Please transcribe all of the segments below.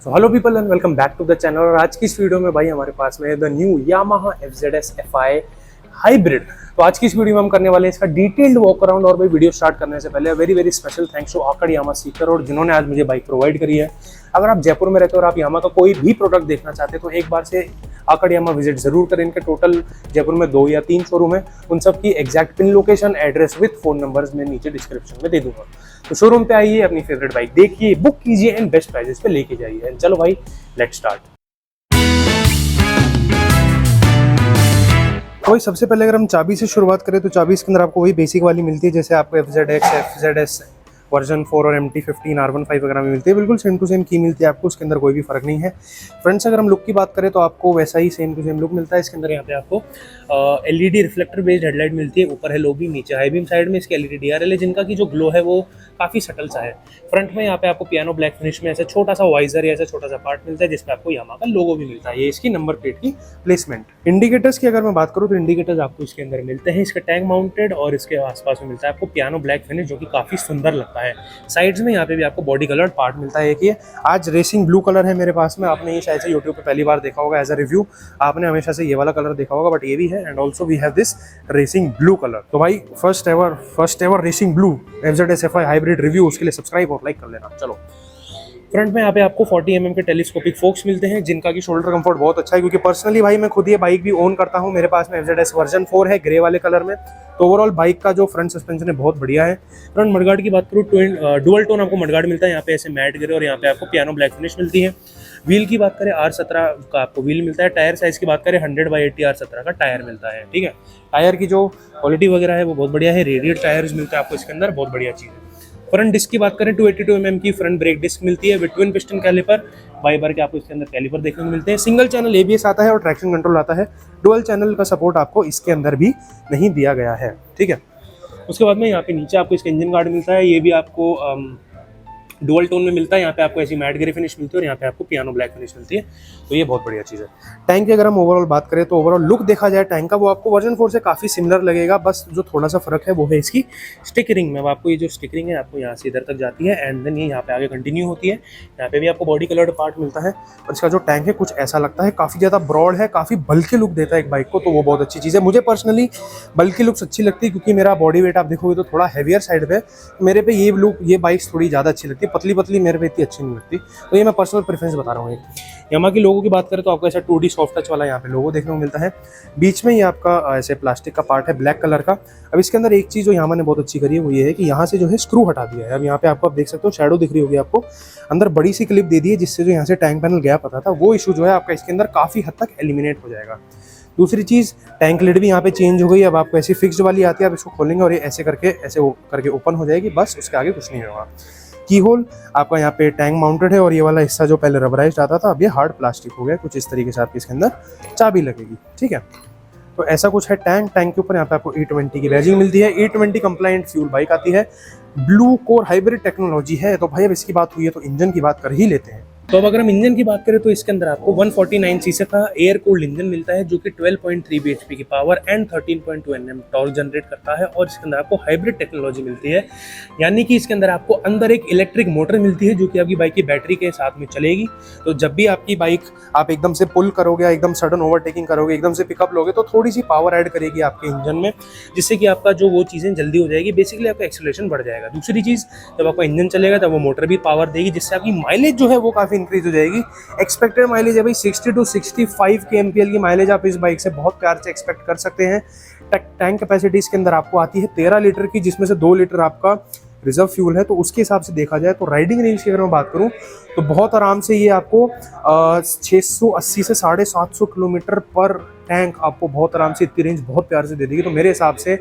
So hello people and welcome back to the channel. और आज की इस वीडियो में भाई हमारे पास में the new Yamaha FZS FI hybrid. तो आज की इस वीडियो में हम करने वाले हैं इसका डिटेल्ड वॉक अराउंड। और भाई वीडियो स्टार्ट करने से पहले very very special thanks to आकड़ यामा सीकर और जिन्होंने आज मुझे बाइक प्रोवाइड करी है। अगर आप जयपुर में रहते हो और आप यामा का कोई भी प्रोडक्ट देखना चाहते हो तो एक बार से आकड़ यामा विजिट जरूर करें। इनके टोटल जयपुर में 2 या 3 शोरूम है। उन सब की exact pin location address with phone numbers मैं नीचे डिस्क्रिप्शन में दे दूंगा। तो शोरूम पे आइए, अपनी फेवरेट बाइक देखिए, बुक कीजिए एंड बेस्ट प्राइसेस पे लेके जाइए। चलो भाई लेट्स स्टार्ट। तो भाई सबसे पहले अगर हम चाबी से शुरुआत करें तो चाबी इसके अंदर आपको वही बेसिक वाली मिलती है जैसे आपको FZX FZS वर्जन 4 और MT15 R15 वगैरह में मिलती है। बिल्कुल सेम टू सेम की मिलती है आपको, उसके अंदर कोई भी फर्क नहीं है। फ्रंट से अगर हम लुक की बात करें तो आपको वैसा ही सेम टू सेम लुक मिलता है। इसके अंदर यहाँ पे आपको LED रिफ्लेक्टर बेस्ड हेडलाइट मिलती है। ऊपर है लो बीम, नीचे हाई बीम, साइड में इसकी LED DRL है जिनका की जो ग्लो है वो काफ़ी सटल सा है। फ्रंट में यहाँ पे आपको पियानो ब्लैक फिनिश में ऐसा छोटा सा वाइजर या ऐसा छोटा सा पार्ट मिलता है जिसपे आपको यामाहा का लोगो भी मिलता है। ये इसकी नंबर प्लेट की प्लेसमेंट। इंडिकेटर्स की अगर मैं बात करूँ तो इंडिकेटर्स आपको इसके अंदर मिलते हैं। इसका टैग माउंटेड और इसके आसपास में मिलता है आपको पियानो ब्लैक फिनिश जो कि काफ़ी सुंदर लगता है। साइड्स में यहाँ पे भी आपको बॉडी कलर पार्ट मिलता है। एक ये आज रेसिंग ब्लू कलर है मेरे पास में। आपने ये शायद से यूट्यूब पे पहली बार देखा होगा एज अ रिव्यू। आपने हमेशा से ये वाला कलर देखा होगा बट ये भी है। And also we have this racing blue colour. तो भाई first ever racing blue FZS FI hybrid review, उसके लिए सब्सक्राइब और लाइक कर लेना। चलो फ्रंट में यहाँ पे आपको 40 mm के टेलीस्कोपिक फोक्स मिलते हैं जिनका की शोल्डर कंफर्ट बहुत अच्छा है क्योंकि पर्सनली भाई मैं खुद ये बाइक भी ओन करता हूँ। मेरे पास में FZS वर्जन 4 है ग्रे वाले कलर में। तो ओवरऑल बाइक का जो फ्रंट सस्पेंशन है बहुत बढ़िया है। फ्रंट मडगार्ड की बात करूँ डुअल टोन आपको मडगार्ड मिलता है। यहाँ पे ऐसे मैट ग्रे और यहाँ पे आपको पियानो ब्लैक फिनिश मिलती है। व्हील की बात करें R17 का आपको व्हील मिलता है। टायर साइज की बात करें 100/80 R17 का टायर मिलता है। ठीक है, टायर की जो क्वालिटी वगैरह है वो बहुत बढ़िया है। रेडियल टायर्स मिलता है आपको इसके अंदर, बहुत बढ़िया चीज़ है। फ्रंट डिस्क की बात करें 282 mm की फ्रंट ब्रेक डिस्क मिलती है विद ट्विन पिस्टन कैलिपर। बाइबर के आपको इसके अंदर कैलिपर देखने को मिलते हैं। सिंगल चैनल ABS आता है और ट्रैक्शन कंट्रोल आता है। डुअल चैनल का सपोर्ट आपको इसके अंदर भी नहीं दिया गया है। ठीक है, उसके बाद में यहाँ पे नीचे आपको इसका इंजन गार्ड मिलता है। ये भी आपको डुअल टोन में मिलता है। यहाँ पे आपको ऐसी मैट ग्रे फिनिश मिलती है और यहाँ पे आपको पियानो ब्लैक फिनिश मिलती है। तो ये बहुत बढ़िया चीज़ है। टैंक की अगर हम ओवरऑल बात करें तो ओवरऑल लुक देखा जाए टैंक का वो आपको वर्जन 4 से काफ़ी सिमिलर लगेगा। बस जो थोड़ा सा फर्क है वो है इसकी स्टिकरिंग में। आपको ये जो स्टिकरिंग है आपको यहाँ से इधर तक जाती है एंड देन ये यहाँ पे आगे कंटिन्यू होती है। यहाँ पे भी आपको बॉडी कलर्ड पार्ट मिलता है। और इसका जो टैंक है कुछ ऐसा लगता है, काफ़ी ज़्यादा ब्रॉड है, काफ़ी बल्कि लुक देता है एक बाइक को। तो वो बहुत अच्छी चीज़ है। मुझे पर्सनली बल्कि लुक्स अच्छी लगती है क्योंकि मेरा बॉडी वेट आप देखोगे तो थोड़ा हैवियर साइड पे। मेरे पे ये लुक ये बाइक्स थोड़ी ज़्यादा अच्छी लगती है। पतली पतली मेरे पे इतनी अच्छी नहीं लगती। तो ये मैं पर्सनल प्रेफरेंस बता रहा हूँ। यामाहा की लोगों की बात करें तो आपको ऐसा 2D सॉफ्ट टच वाला यहाँ पे लोगो देखने को मिलता है। बीच में ये आपका ऐसे प्लास्टिक का पार्ट है ब्लैक कलर का। अब इसके अंदर एक चीज़ जो यामाहा ने बहुत अच्छी करी है वो ये है कि यहाँ से जो है स्क्रू हटा दिया है। अब यहाँ पे आपको आप देख सकते हो शैडो दिख रही होगी आपको। अंदर बड़ी सी क्लिप दे दी है जिससे जो यहाँ से टैंक पैनल गैप आता था वो इशू जो है आपका इसके अंदर काफ़ी हद तक एलिमिनेट हो जाएगा। दूसरी चीज़ टैंक लिड भी यहाँ पे चेंज हो गई। अब आपको ऐसी फिक्स्ड वाली आती है। आप इसको खोलेंगे और ये ऐसे करके ओपन हो जाएगी। बस उसके आगे कुछ नहीं होगा। की होल आपका यहाँ पे टैंक माउंटेड है और ये वाला हिस्सा जो पहले रबराइज्ड आता था अब ये हार्ड प्लास्टिक हो गया। कुछ इस तरीके से आपकी इसके अंदर चाबी लगेगी। ठीक है, तो ऐसा कुछ है। टैंक के ऊपर यहाँ पे आपको E20 की बैजिंग मिलती है। E20 कंप्लाइंट फ्यूल बाइक आती है। ब्लू कोर हाइब्रिड टेक्नोलॉजी है। तो भाई अब इसकी बात हुई है तो इंजन की बात कर ही लेते हैं। तो अब अगर हम इंजन की बात करें तो इसके अंदर आपको 149 सीसी का एयर कूल्ड इंजन मिलता है जो कि 12.3 bhp की power and 13.2 Nm torque generate करता है। और इसके अंदर आपको हाइब्रिड टेक्नोलॉजी मिलती है, यानी कि इसके अंदर आपको अंदर एक इलेक्ट्रिक मोटर मिलती है जो कि आपकी बाइक की बैटरी के साथ में चलेगी। तो जब भी आपकी बाइक आप एकदम से पुल करोगे या एकदम सडन ओवरटेकिंग करोगे, एकदम से पिकअप लोगे तो थोड़ी सी पावर ऐड करेगी आपके इंजन में, जिससे कि आपका जो वो चीज़ें जल्दी हो जाएगी। बेसिकली आपका एक्सेलरेशन बढ़ जाएगा। दूसरी चीज़, जब आपका इंजन चलेगा तब वो मोटर भी पावर देगी जिससे आपकी माइलेज जो है वो काफ़ी इंक्रीज हो जाएगी। एक्सपेक्टेड माइलेज है भाई 60 to 65 के MPL की माइलेज आप इस बाइक से बहुत प्यार से एक्सपेक्ट कर सकते हैं। टैंक कैपेसिटी इसके अंदर आपको आती है 13 लीटर की, जिसमें से 2 लीटर आपका रिजर्व फ्यूल है। तो उसके हिसाब से देखा जाए तो राइडिंग रेंज की अगर मैं बात करूं तो बहुत आराम से ये आपको 680 से 750 किलोमीटर पर टैंक आपको बहुत आराम से इतनी रेंज बहुत प्यार से दे देगी। तो मेरे हिसाब से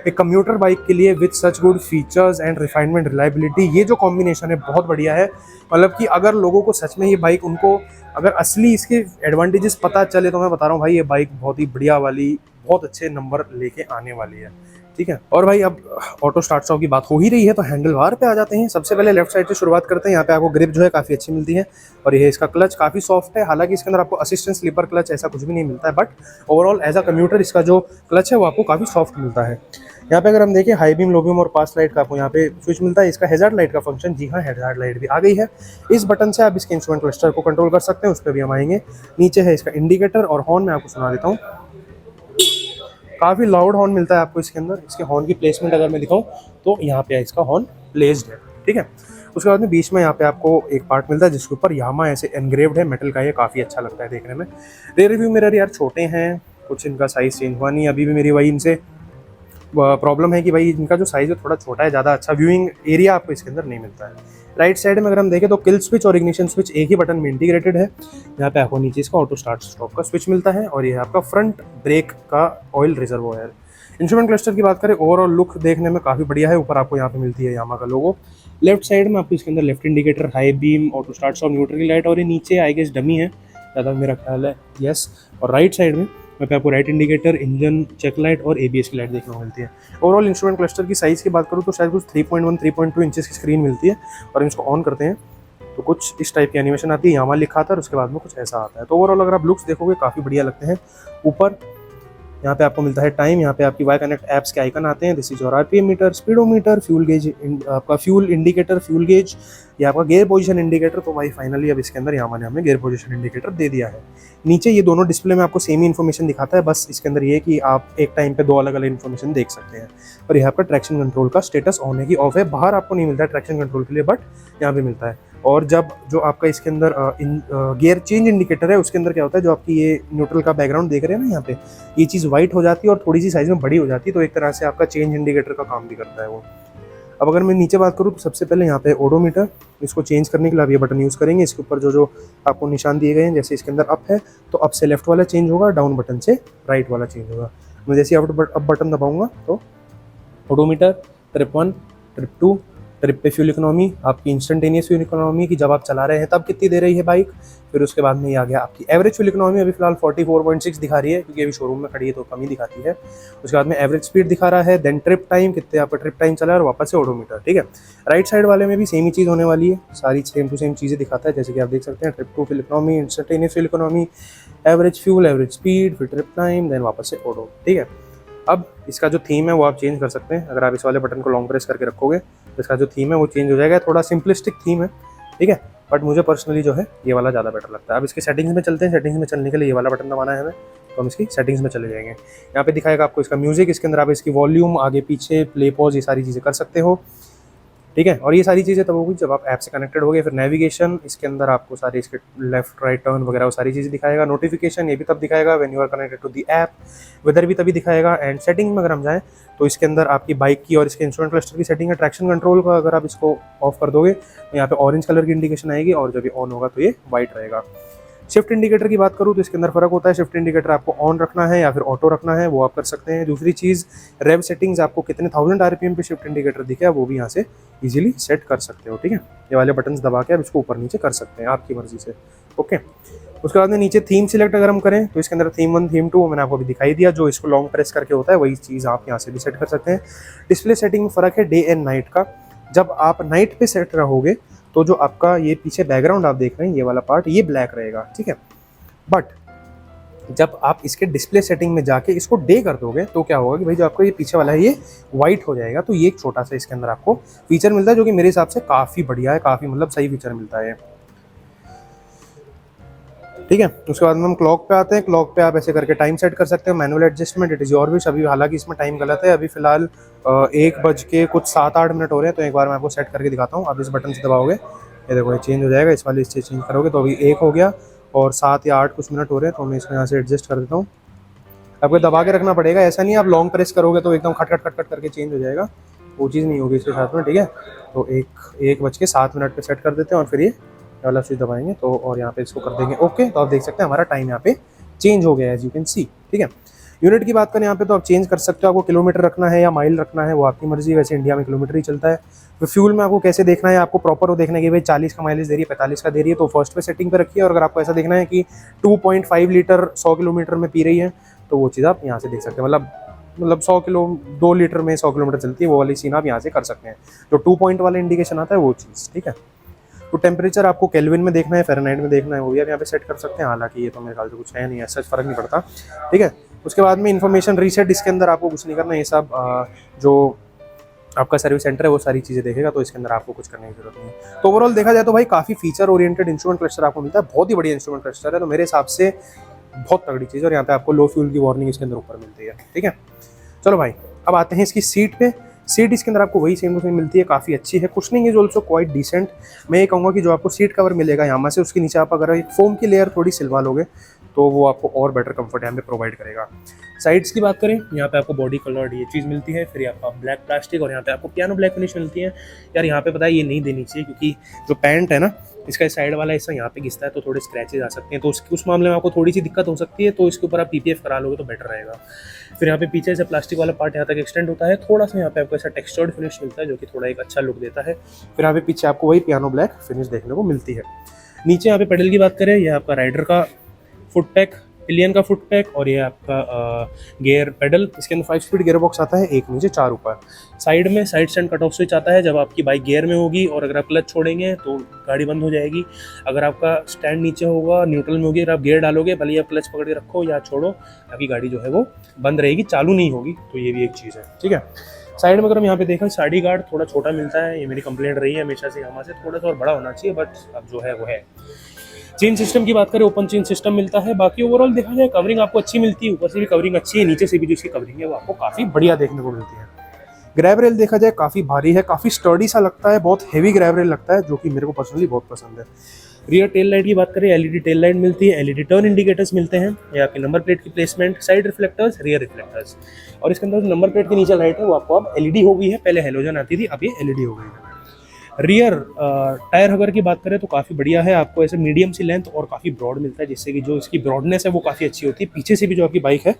एक कम्यूटर बाइक के लिए with such good features and refinement reliability, ये जो कॉम्बिनेशन है बहुत बढ़िया है। मतलब कि अगर लोगों को सच में ये बाइक उनको अगर असली इसके एडवांटेजेस पता चले तो मैं बता रहा हूँ भाई ये बाइक बहुत ही बढ़िया वाली बहुत अच्छे नंबर लेके आने वाली है। ठीक है। और भाई अब ऑटो स्टार्ट स्टॉप की बात हो ही रही है तो हैंडल बार पे आ जाते हैं। सबसे पहले लेफ्ट साइड से शुरुआत करते हैं। यहाँ पे आपको ग्रिप जो है काफ़ी अच्छी मिलती है और ये इसका क्लच काफ़ी सॉफ्ट है। हालांकि इसके अंदर आपको असिस्टेंट स्लीपर क्लच ऐसा कुछ भी नहीं मिलता है, but overall as a commuter इसका जो क्लच है वो आपको काफ़ी सॉफ्ट मिलता है। यहाँ पे अगर हम देखें हाई बीम, लो बीम और पास लाइट का आपको यहाँ पे स्विच मिलता है। इसका हैजार्ड लाइट का फंक्शन, जी हाँ हैजार्ड लाइट भी आ गई है। इस बटन से आप इसके इंस्ट्रूमेंट क्लस्टर को कंट्रोल कर सकते हैं, उस पर भी हम आएंगे। नीचे है इसका इंडिकेटर और हॉर्न मैं आपको सुना देता हूँ। काफ़ी लाउड हॉर्न मिलता है आपको इसके अंदर। इसके हॉर्न की प्लेसमेंट अगर मैं दिखाऊँ तो यहाँ पे इसका हॉर्न प्लेस्ड है, ठीक है। उसके बाद में बीच में यहाँ पे आपको एक पार्ट मिलता है जिसके ऊपर यामा ऐसे एनग्रेव्ड है मेटल का, ये काफ़ी अच्छा लगता है देखने में। रियर व्यू मिरर यार छोटे हैं, कुछ इनका साइज़ चेंज हुआ नहीं अभी भी। मेरी वही इनसे प्रॉब्लम है कि भाई इनका जो साइज़ है थोड़ा छोटा है, ज़्यादा अच्छा व्यूइंग एरिया आपको इसके अंदर नहीं मिलता है। राइट साइड में अगर हम देखें तो किल स्विच और इग्निशन स्विच एक ही बटन में इंटीग्रेटेड है। यहाँ पे आपको नीचे इसका ऑटो स्टार्ट स्टॉप का स्विच मिलता है और ये आपका फ्रंट ब्रेक का ऑयल रिजर्वोयर। इंस्ट्रूमेंट क्लस्टर की बात करें, ओवरऑल लुक देखने में काफ़ी बढ़िया है। ऊपर आपको यहाँ पे मिलती है यामा का लोगो। लेफ्ट साइड में आपको इसके अंदर left indicator, high beam, auto start stop, neutral की लाइट और ये नीचे आई गेस डमी है ज़्यादा मेरा ख्याल है, यस। और राइट साइड में यहाँ पे आपको right indicator, engine check light और एबीएस की लाइट देखने को मिलती है। ओवरऑल इंस्ट्रूमेंट क्लस्टर की साइज़ की बात करूँ तो शायद कुछ 3.1 3.2 इंचेस की स्क्रीन मिलती है। और इसको ऑन करते हैं तो कुछ इस टाइप की एनिमेशन आती है, यामा लिखा आता है और उसके बाद में कुछ ऐसा आता है। तो ओवरऑल अगर आप लुक्स देखोगे काफ़ी बढ़िया लगते हैं। ऊपर यहाँ पे आपको मिलता है टाइम, यहाँ पे आपकी वाई कनेक्ट ऐप्स के आइकन आते हैं। This is your RPM meter, speedometer, fuel gauge, आपका फ्यूल इंडिकेटर, फ्यूल गेज, ये आपका गेयर पोजीशन इंडिकेटर। तो भाई फाइनली अब इसके अंदर यामा ने हमें गेयर पोजीशन इंडिकेटर दे दिया है। नीचे ये दोनों डिस्प्ले में आपको सेम ही इन्फॉर्मेशन दिखाता है, बस इसके अंदर ये कि आप एक टाइम पे दो अलग अलग इन्फॉर्मेशन देख सकते हैं। और यहाँ पर ट्रैक्शन कंट्रोल का स्टेटस ऑन है कि ऑफ है। बाहर आपको नहीं मिलता है ट्रैक्शन कंट्रोल के लिए, बट यहाँ पे मिलता है। और जब जो आपका इसके अंदर गियर चेंज इंडिकेटर है उसके अंदर क्या होता है, जो आपकी ये न्यूट्रल का बैकग्राउंड देख रहे हैं ना, यहाँ पे ये चीज़ वाइट हो जाती है और थोड़ी सी साइज़ में बड़ी हो जाती है। तो एक तरह से आपका चेंज इंडिकेटर का काम भी करता है वो। अब अगर मैं नीचे बात करूँ तो सबसे पहले यहाँ पे ओडोमीटर, इसको चेंज करने के लिए आप ये बटन यूज़ करेंगे। इसके ऊपर जो जो आपको निशान दिए गए हैं, जैसे इसके अंदर अप है तो अप से लेफ्ट वाला चेंज होगा, डाउन बटन से राइट वाला चेंज होगा। मैं जैसे अप बटन दबाऊंगा तो ओडोमीटर ट्रिप 1, ट्रिप 2, ट्रिप पे फ्यूल इकोनॉमी, आपकी इंस्टेंटेनियस फ्यूल इकोनॉमी की जब आप चला रहे हैं तब कितनी दे रही है बाइक। फिर उसके बाद में ये आ गया आपकी एवरेज फ्यूल इकोनॉमी, अभी फिलहाल 44.6 दिखा रही है क्योंकि अभी शोरूम में खड़ी है तो कम ही दिखाती है। उसके बाद में एवरेज स्पीड दिखा रहा है, देन ट्रिप टाइम, कितने आपका ट्रिप टाइम चला है और वापस से ओडोमीटर, ठीक है। राइट साइड वाले में भी सेम ही चीज़ होने वाली है, सारी सेम टू सेम चीज़ें दिखाता है जैसे कि आप देख सकते हैं। Trip 2 fuel economy, instantaneous fuel economy, average fuel, average speed, फिर ट्रिप टाइम, देन वापस से ओडो, ठीक है। अब इसका जो थीम है वो आप चेंज कर सकते हैं। अगर आप इस वाले बटन को लॉन्ग प्रेस करके रखोगे तो इसका जो थीम है वो चेंज हो जाएगा। थोड़ा सिंपलिस्टिक थीम है, ठीक है, बट मुझे पर्सनली जो है ये वाला ज़्यादा बेटर लगता है। अब इसकी सेटिंग्स में चलते हैं। सेटिंग्स में चलने के लिए ये वाला बटन दबाना है हमें, तो हम इसकी सेटिंग्स में चले जाएंगे। यहाँ पे दिखाएगा आपको इसका म्यूजिक, इसके अंदर आप इसकी वॉल्यूम, आगे पीछे, प्ले पॉज, ये सारी चीज़ें कर सकते हो, ठीक है। और ये सारी चीज़ें तब होगी जब आप ऐप से कनेक्टेड होगे। फिर नेविगेशन, इसके अंदर आपको सारे इसके लेफ्ट राइट टर्न वगैरह वो सारी चीज़ें दिखाएगा। नोटिफिकेशन ये भी तब दिखाएगा when you are connected to the app. Weather भी तभी दिखाएगा। एंड सेटिंग में अगर हम जाएँ तो इसके अंदर आपकी बाइक की और इसके इंस्ट्रूमेंट क्लस्टर की सेटिंग है। ट्रैक्शन कंट्रोल का अगर आप इसको ऑफ कर दोगे तो यहाँ पे ऑरेंज कलर की इंडिकेशन आएगी और जब ये ऑन होगा तो ये वाइट रहेगा। शिफ्ट इंडिकेटर की बात करूँ तो इसके अंदर फ़र्क होता है। शिफ्ट इंडिकेटर आपको ऑन रखना है या फिर ऑटो रखना है, वो आप कर सकते हैं। दूसरी चीज़ रेव सेटिंग्स, आपको कितने 1000 आरपीएम पे शिफ्ट इंडिकेटर दिखे वो भी यहाँ से इजीली सेट कर सकते हो, ठीक है। ये वाले बटन्स दबा के आप इसको ऊपर नीचे कर सकते हैं आपकी मर्जी से, ओके। उसके बाद में नीचे थीम सिलेक्ट अगर हम करें तो इसके अंदर थीम 1, थीम 2 मैंने आपको अभी दिखाई दिया। जो इसको लॉन्ग प्रेस करके होता है वही चीज़ आप यहाँ से भी सेट कर सकते हैं। डिस्प्ले सेटिंग में फ़र्क है डे एंड नाइट का। जब आप नाइट पे सेट रहोगे तो जो आपका ये पीछे बैकग्राउंड आप देख रहे हैं ये वाला पार्ट ये ब्लैक रहेगा, ठीक है। बट जब आप इसके डिस्प्ले सेटिंग में जाके इसको डे कर दोगे तो क्या होगा कि भाई जो आपका ये पीछे वाला है ये वाइट हो जाएगा। तो ये एक छोटा सा इसके अंदर आपको फीचर मिलता है जो कि मेरे हिसाब से काफ़ी बढ़िया है, काफ़ी मतलब सही फीचर मिलता है, ठीक है। उसके बाद में हम क्लॉक पे आते हैं। क्लॉक पे आप ऐसे करके टाइम सेट कर सकते हो, manual adjustment, it is your wish. अभी हालांकि इसमें टाइम गलत है, अभी फिलहाल 1:07 हो रहे हैं। तो एक बार मैं आपको सेट करके दिखाता हूँ। आप इस बटन से दबाओगे ये देखो ये चेंज हो जाएगा। इस वाले इससे चेंज करोगे तो अभी 1 हो गया और 7 या 8 कुछ मिनट हो रहे हैं। तो मैं इसको यहाँ से एडजस्ट कर देता हूँ। आपको दबा के रखना पड़ेगा, ऐसा नहीं आप लॉन्ग प्रेस करोगे तो एकदम खट खट खट खट करके चेंज हो जाएगा, वो चीज़ नहीं होगी इसके साथ में, ठीक है। तो 1:07 पे सेट कर देते हैं और फिर ये वाला स्विच दबाएंगे तो और यहाँ पे इसको कर देंगे ओके। तो आप देख सकते हैं हमारा टाइम यहाँ पे चेंज हो गया है, एज यू कैन सी, ठीक है। यूनिट की बात करें यहाँ पे तो आप चेंज कर सकते हो, आपको किलोमीटर रखना है या माइल रखना है वो आपकी मर्जी। वैसे इंडिया में किलोमीटर ही चलता है। तो फ्यूल में आपको कैसे देखना है, आपको प्रॉपर वो देखना है कि भाई 40 का माइलेज दे रही है, 45 का दे रही है, तो फर्स्ट पे सेटिंग पे रखिए। और अगर आपको ऐसा देखना है कि 2.5 लीटर 100 किलोमीटर में पी रही है तो वो चीज़ आप यहाँ से देख सकते हैं। मतलब मतलब 100 किलो 2 लीटर में 100 किलोमीटर चलती है, वो वाली सीन आप यहाँ से कर सकते हैं। जो 2 पॉइंट वाला इंडिकेशन आता है वो चीज़, ठीक है। तो टेम्परेचर आपको केल्विन में देखना है, फ़ारेनहाइट में देखना है, वो भी आप यहाँ पे सेट कर सकते हैं। हालांकि ये तो मेरे ख्याल से कुछ है नहीं, ऐसा फर्क नहीं पड़ता, ठीक है। उसके बाद में इन्फॉर्मेशन रीसेट, इसके अंदर आपको कुछ नहीं करना, ये सब जो आपका सर्विस सेंटर है वो सारी चीज़ें देखेगा, तो इसके अंदर आपको कुछ करने की जरूरत नहीं है। तो ओवरऑल देखा जाए तो भाई काफ़ी फीचर ओरिएंटेड इंस्ट्रूमेंट क्लस्टर आपको मिलता है, बहुत ही बढ़िया इंस्ट्रूमेंट क्लस्टर है, तो मेरे हिसाब से बहुत तगड़ी चीज़ है। और यहाँ पे आपको लो फ्यूल की वार्निंग इसके अंदर ऊपर मिलती है, ठीक है। चलो भाई अब आते हैं इसकी सीट पे। सीट इसके अंदर आपको वही सेम टू सेम मिलती है, काफ़ी अच्छी है, cushioning is also quite decent. मैं ये कहूँगा कि जो आपको सीट कवर मिलेगा यहाँ से, उसके नीचे आप अगर एक फोम की लेयर थोड़ी सिलवा लोगे तो वो आपको और बेटर कंफर्ट यहाँ पे प्रोवाइड करेगा। साइड्स की बात करें, यहाँ पे आपको बॉडी कलर्ड ये चीज़ मिलती है, फिर आपका ब्लैक प्लास्टिक, और यहाँ पे आपको पियानो ब्लैक फिनिश मिलती है। यार यहाँ पे पता है ये नहीं देनी चाहिए, क्योंकि जो पैंट है ना इसका साइड वाला हिस्सा यहाँ पे घिसता है तो थोड़े स्क्रैचेज आ सकते हैं, तो उस मामले में आपको थोड़ी सी दिक्कत हो सकती है, तो इसके ऊपर आप PPF करा लोगे तो बेटर रहेगा। फिर यहाँ पे पीछे से प्लास्टिक वाला पार्ट यहाँ तक एक्सटेंड होता है, थोड़ा सा यहाँ पे आपको ऐसा टेक्सचर्ड फिनिश मिलता है जो कि थोड़ा एक अच्छा लुक देता है। फिर यहाँ पे पीछे आपको वही पियानो ब्लैक फिनिश देखने को मिलती है। नीचे यहाँ पे पेडल की बात करें, यह आपका राइडर का फुट पैक, पिलियन का फुट पैक, और ये आपका गियर पेडल। इसके अंदर 5 स्पीड गियर बॉक्स आता है, एक नीचे 4 ऊपर। साइड में side stand cut off switch आता है, जब आपकी बाइक गियर में होगी और अगर आप क्लच छोड़ेंगे तो गाड़ी बंद हो जाएगी। अगर आपका स्टैंड नीचे होगा, न्यूट्रल में होगी, अगर आप गियर डालोगे, भले आप क्लच पकड़ के रखो या छोड़ो, आपकी गाड़ी जो है वो बंद रहेगी, चालू नहीं होगी। तो ये भी एक चीज़ है, ठीक है। साइड में अगर हम यहाँ पे देखें, साइड गार्ड थोड़ा छोटा मिलता है, ये मेरी कंप्लेंट रही है हमेशा से, यहाँ से थोड़ा सा और बड़ा होना चाहिए, बट अब जो है वो है। चेन सिस्टम की बात करें, ओपन चेन सिस्टम मिलता है। बाकी ओवरऑल देखा जाए कवरिंग आपको अच्छी मिलती है, ऊपर से भी कवरिंग अच्छी है, नीचे से भी जो इसकी कवरिंग है वो आपको काफ़ी बढ़िया देखने को मिलती है। ग्रैब रेल देखा जाए काफ़ी भारी है, काफ़ी स्टर्डी सा लगता है, बहुत हेवी ग्रैब रेल लगता है, जो कि मेरे को पर्सनली बहुत पसंद है। रियर टेल लाइट की बात करें, LED टेल लाइट मिलती है, LED टर्न इंडिकेटर्स मिलते हैं, या आपके नंबर प्लेट की placement, side reflectors, rear reflectors. और इसके अंदर नंबर प्लेट के नीचे लाइट है वो आपको अब LED हो गई है, पहले हेलोजन आती थी, अब ये LED हो गई है। रियर टायर हगर की बात करें तो काफ़ी बढ़िया है, आपको ऐसे मीडियम सी लेंथ और काफ़ी ब्रॉड मिलता है, जिससे कि जो इसकी ब्रॉडनेस है वो काफ़ी अच्छी होती है। पीछे से भी जो आपकी बाइक है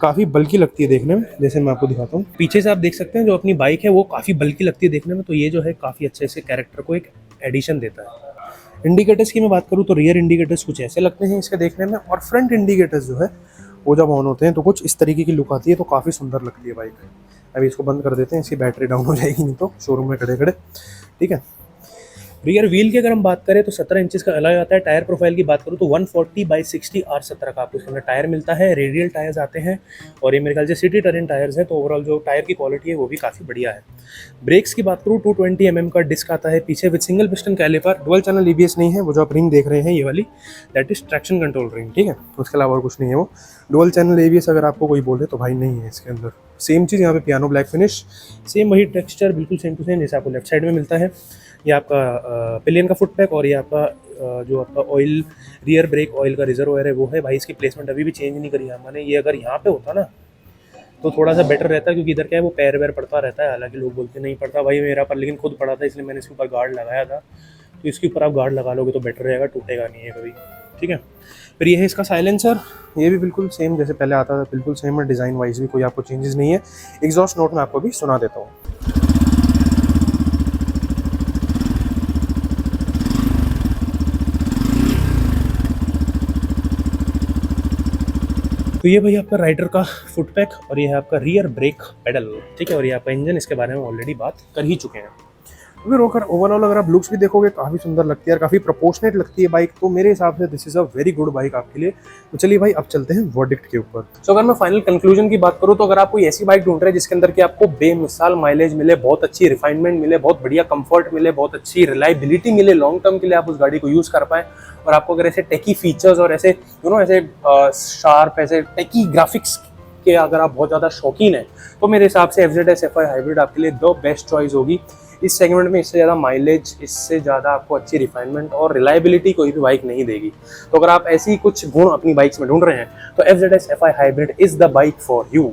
काफ़ी बल्कि लगती है देखने में, जैसे मैं आपको दिखाता हूँ, पीछे से आप देख सकते हैं जो अपनी बाइक है वो काफ़ी बल्कि लगती है देखने में, तो ये जो है काफ़ी अच्छे से कैरेक्टर को एक एडिशन देता है। इंडिकेटर्स की मैं बात करूँ तो रियर इंडिकेटर्स कुछ ऐसे लगते हैं इसके देखने में, और फ्रंट इंडिकेटर्स जो है वो जब ऑन होते हैं तो कुछ इस तरीके की लुक आती है, तो काफ़ी सुंदर लगती है बाइक। अभी इसको बंद कर देते हैं, इसकी बैटरी डाउन हो जाएगी नहीं तो शोरूम में खड़े खड़े, ठीक है। रियर व्हील की अगर हम बात करें तो 17 इंचेस का अलॉय आता है। टायर प्रोफाइल की बात करूँ तो 140/60 R17 का आपको इसके अंदर टायर मिलता है। रेडियल टायर्स आते हैं और ये मेरे ख्याल से सिटी टर्रेन टायर्स हैं, तो ओवरऑल जो टायर की क्वालिटी है वो भी काफ़ी बढ़िया है। ब्रेक्स की बात करूँ 220 mm का डिस्क आता है पीछे with single piston calliper. Dual channel EBS नहीं है, वो जो आप रिंग देख रहे हैं ये वाली, that is traction control ring, ठीक है। उसके अलावा और कुछ नहीं है वो। डुअल चैनल ABS अगर आपको कोई बोले तो भाई नहीं है इसके अंदर। सेम चीज़ यहाँ पे पियानो ब्लैक फिनिश, सेम वही टेक्सचर, बिल्कुल सेम टू सेम जैसे आपको लेफ्ट साइड में मिलता है। ये आपका पिलियन का फुट पैक और ये आपका जो आपका ऑयल रियर ब्रेक ऑयल का रिजर्वोयर है वो है। भाई इसकी प्लेसमेंट अभी भी चेंज नहीं करी है मैंने, ये अगर यहाँ पे होता ना तो थोड़ा सा बेटर रहता, क्योंकि इधर क्या है वो पैर वैर पड़ता रहता है। हालांकि लोग बोलते नहीं पड़ता भाई मेरा पर, लेकिन खुद पड़ा था इसलिए मैंने इसके ऊपर गार्ड लगाया था। तो इसके ऊपर आप गार्ड लगा लोगे तो बेटर रहेगा, टूटेगा नहीं है कभी, ठीक है। फिर ये है इसका साइलेंसर, ये भी बिल्कुल सेम जैसे पहले आता था, बिल्कुल सेम है। डिज़ाइन वाइज भी कोई आपको चेंजेस नहीं है। एग्जॉस्ट नोट में आपको भी सुना देता हूँ। तो ये भाई आपका राइडर का फुट पैक और ये है आपका रियर ब्रेक पेडल, ठीक है। और ये आपका इंजन, इसके बारे में ऑलरेडी बात कर ही चुके हैं। फिर ओवरऑल अगर आप लुक्स भी देखोगे काफ़ी सुंदर लगती है और काफ़ी प्रोपोर्शनेट लगती है बाइक, तो मेरे हिसाब से this is a very good bike आपके लिए। तो चलिए भाई अब चलते हैं वर्डिक्ट के ऊपर। तो अगर मैं फाइनल कंक्लूजन की बात करूँ तो अगर आप कोई ऐसी बाइक ढूंढ रहे हैं जिसके अंदर कि आपको बेमिसाल माइलेज मिले, बहुत अच्छी रिफाइनमेंट मिले, बहुत बढ़िया कंफर्ट मिले, बहुत अच्छी रिलायबिलिटी मिले, लॉन्ग टर्म के लिए आप उस गाड़ी को यूज़ कर पाएँ, और आपको अगर ऐसे टेकी फीचर्स और ऐसे ऐसे शार्प ऐसे टेकी ग्राफिक्स के अगर आप बहुत ज़्यादा शौकीन हैं, तो मेरे हिसाब से FZS FI हाइब्रिड आपके लिए द बेस्ट चॉइस होगी। इस सेगमेंट में इससे ज़्यादा माइलेज, इससे ज़्यादा आपको अच्छी रिफाइनमेंट और रिलायबिलिटी कोई भी बाइक नहीं देगी। तो अगर आप ऐसी कुछ गुण अपनी बाइक्स में ढूंढ रहे हैं तो FZS FI hybrid is the bike for you.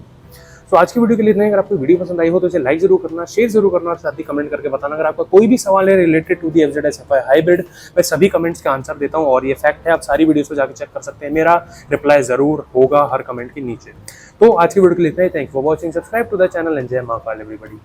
तो आज की वीडियो के लिए इतना ही। अगर आपको वीडियो पसंद आई हो तो इसे लाइक जरूर करना, शेयर जरूर करना और साथ ही कमेंट करके बताना। अगर आपका कोई भी सवाल है related to the FZS FI hybrid, मैं सभी कमेंट्स का आंसर देता हूं और ये फैक्ट है, आप सारी वीडियोस को जाकर चेक कर सकते हैं, मेरा रिप्लाई जरूर होगा हर कमेंट के नीचे। तो आज की वीडियो के लिए इतना ही। Thank you for watching, subscribe to the channel and जय महाकाल एवरीबॉडी।